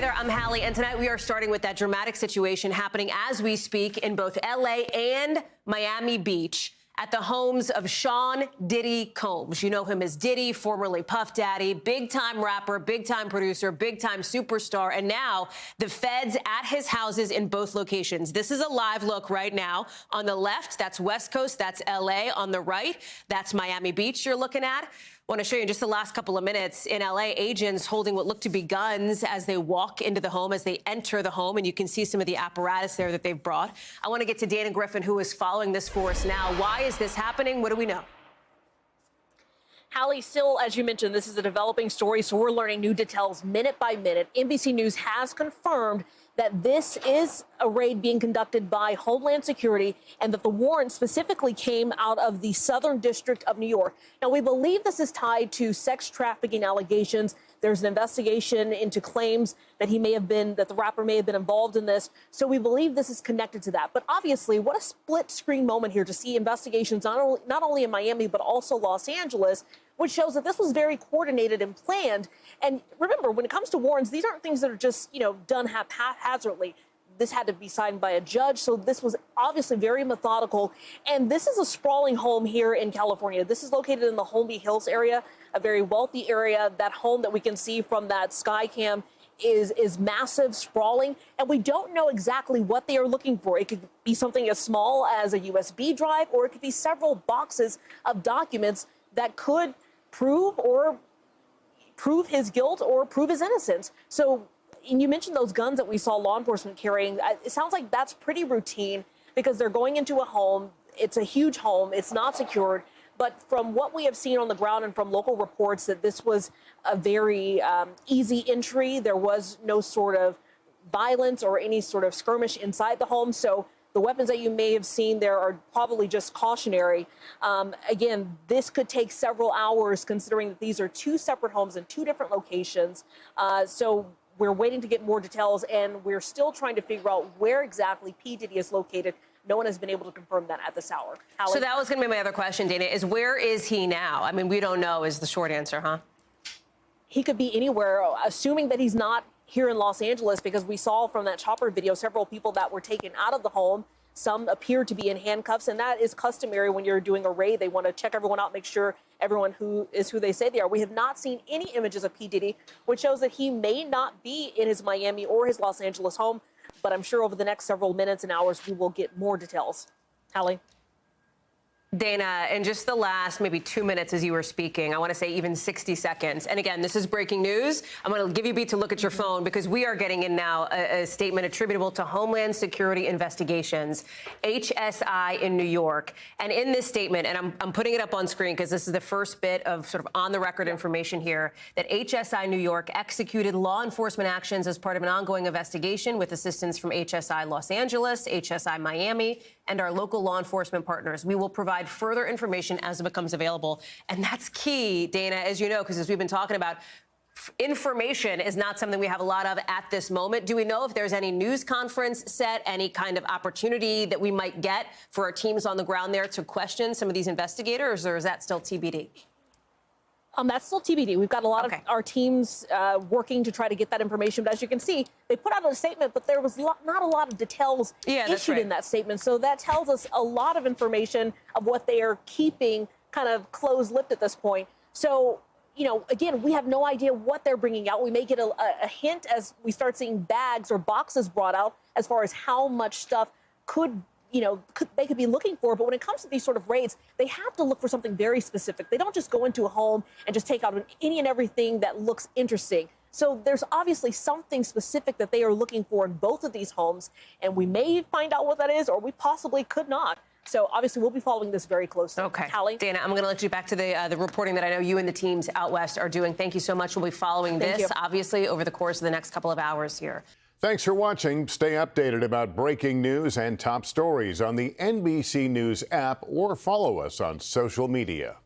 Hey there, I'm Hallie, and tonight we are starting with that dramatic situation happening as we speak in both L.A. and Miami Beach at the homes of Sean Diddy Combs. You know him as Diddy, formerly Puff Daddy, big-time rapper, big-time producer, big-time superstar, and now the feds at his houses in both locations. This is a live look right now. On the left, that's West Coast, that's L.A. On the right, that's Miami Beach you're looking at. I want to show you in just the last couple of minutes in L.A. agents holding what look to be guns as they walk into the home, as they enter the home, and you can see some of the apparatus there that they've brought. I want to get to Dana Griffin, who is following this for us now. Why is this happening? What do we know? Hallie, still, as you mentioned, this is a developing story, so we're learning new details minute by minute. NBC News has confirmed that this is a raid being conducted by Homeland Security and that the warrant specifically came out of the Southern District of New York. Now, we believe this is tied to sex trafficking allegations. There's an investigation into claims that the rapper may have been involved in this. So we believe this is connected to that. But obviously, what a split screen moment here to see investigations not only in Miami, but also Los Angeles, which shows that this was very coordinated and planned. And remember, when it comes to warrants, these aren't things that are just, done haphazardly. This had to be signed by a judge, so this was obviously very methodical. And this is a sprawling home here in California. This is located in the Holmby Hills area, a very wealthy area. That home that we can see from that sky cam is massive, sprawling, and we don't know exactly what they are looking for. It could be something as small as a USB drive, or it could be several boxes of documents that could prove his guilt or prove his innocence. So, and you mentioned those guns that we saw law enforcement carrying. It sounds like that's pretty routine because they're going into a home. It's a huge home. It's not secured. But from what we have seen on the ground and from local reports, that this was a very easy entry. There was no sort of violence or any sort of skirmish inside the home. So the weapons that you may have seen there are probably just cautionary. Again, this could take several hours considering that these are two separate homes in two different locations. So we're waiting to get more details, and we're still trying to figure out where exactly P. Diddy is located. No one has been able to confirm that at this hour. Hallie? So that was going to be my other question, Dana, is where is he now? I mean, we don't know is the short answer, huh? He could be anywhere, assuming that he's not here in Los Angeles, because we saw from that chopper video several people that were taken out of the home. Some appear to be in handcuffs, and that is customary when you're doing a raid. They want to check everyone out, make sure everyone who they say they are. We have not seen any images of P. Diddy, which shows that he may not be in his Miami or his Los Angeles home, but I'm sure over the next several minutes and hours, we will get more details. Hallie? Dana, in just the last maybe 2 minutes as you were speaking, I want to say even 60 seconds. And again, this is breaking news. I'm going to give you a beat to look at your phone because we are getting in now a statement attributable to Homeland Security Investigations, HSI in New York. And in this statement, and I'm putting it up on screen because this is the first bit of sort of on-the-record information here, that HSI New York executed law enforcement actions as part of an ongoing investigation with assistance from HSI Los Angeles, HSI Miami, and our local law enforcement partners. We will provide further information as it becomes available. And that's key, Dana, as you know, because as we've been talking about, information is not something we have a lot of at this moment. Do we know if there's any news conference set, any kind of opportunity that we might get for our teams on the ground there to question some of these investigators, or is that still TBD? That's still TBD. We've got a lot of our teams working to try to get that information. But as you can see, they put out a statement, but there was not a lot of details issued in that statement. So that tells us a lot of information of what they are keeping kind of closed-lipped at this point. So, again, we have no idea what they're bringing out. We may get a hint as we start seeing bags or boxes brought out as far as how much stuff they could be looking for. But when it comes to these sort of raids, they have to look for something very specific. They don't just go into a home and just take out any and everything that looks interesting. So there's obviously something specific that they are looking for in both of these homes, and we may find out what that is, or we possibly could not. So obviously we'll be following this very closely. Okay. Hallie? Dana, I'm going to let you back to the reporting that I know you and the teams out west are doing. Thank you so much. We'll be following this, obviously, over the course of the next couple of hours here. Thanks for watching. Stay updated about breaking news and top stories on the NBC News app or follow us on social media.